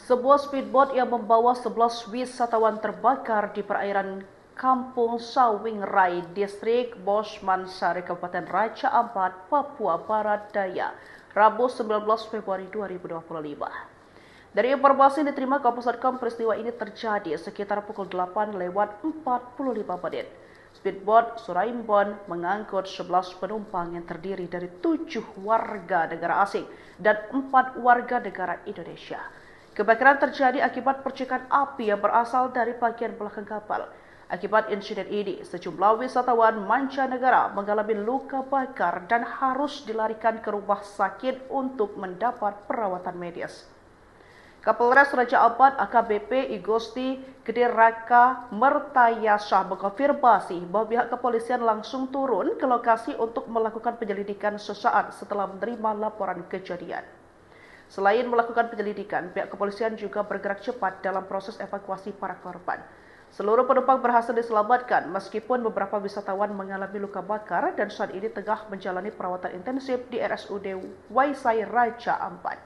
Sebuah speedboat yang membawa 11 wisatawan terbakar di perairan Kampung Sawing Rai, Distrik Bosman Sari, Kabupaten Raja Ampat, Papua Barat Daya, Rabu 19 Februari 2025. Dari informasi yang diterima Kapusatkom, peristiwa ini terjadi sekitar pukul 8:45 menit. Speedboat Suraimbon mengangkut 11 penumpang yang terdiri dari 7 warga negara asing dan 4 warga negara Indonesia. Kebakaran terjadi akibat percikan api yang berasal dari bagian belakang kapal. Akibat insiden ini, sejumlah wisatawan mancanegara mengalami luka bakar dan harus dilarikan ke rumah sakit untuk mendapat perawatan medis. Kapolres Raja Ampat AKBP Igusti Gede Raka Mertayasa mengkonfirmasi bahwa pihak kepolisian langsung turun ke lokasi untuk melakukan penyelidikan sesaat setelah menerima laporan kejadian. Selain melakukan penyelidikan, pihak kepolisian juga bergerak cepat dalam proses evakuasi para korban. Seluruh penumpang berhasil diselamatkan meskipun beberapa wisatawan mengalami luka bakar dan saat ini tengah menjalani perawatan intensif di RSUD Waisai Raja Ampat.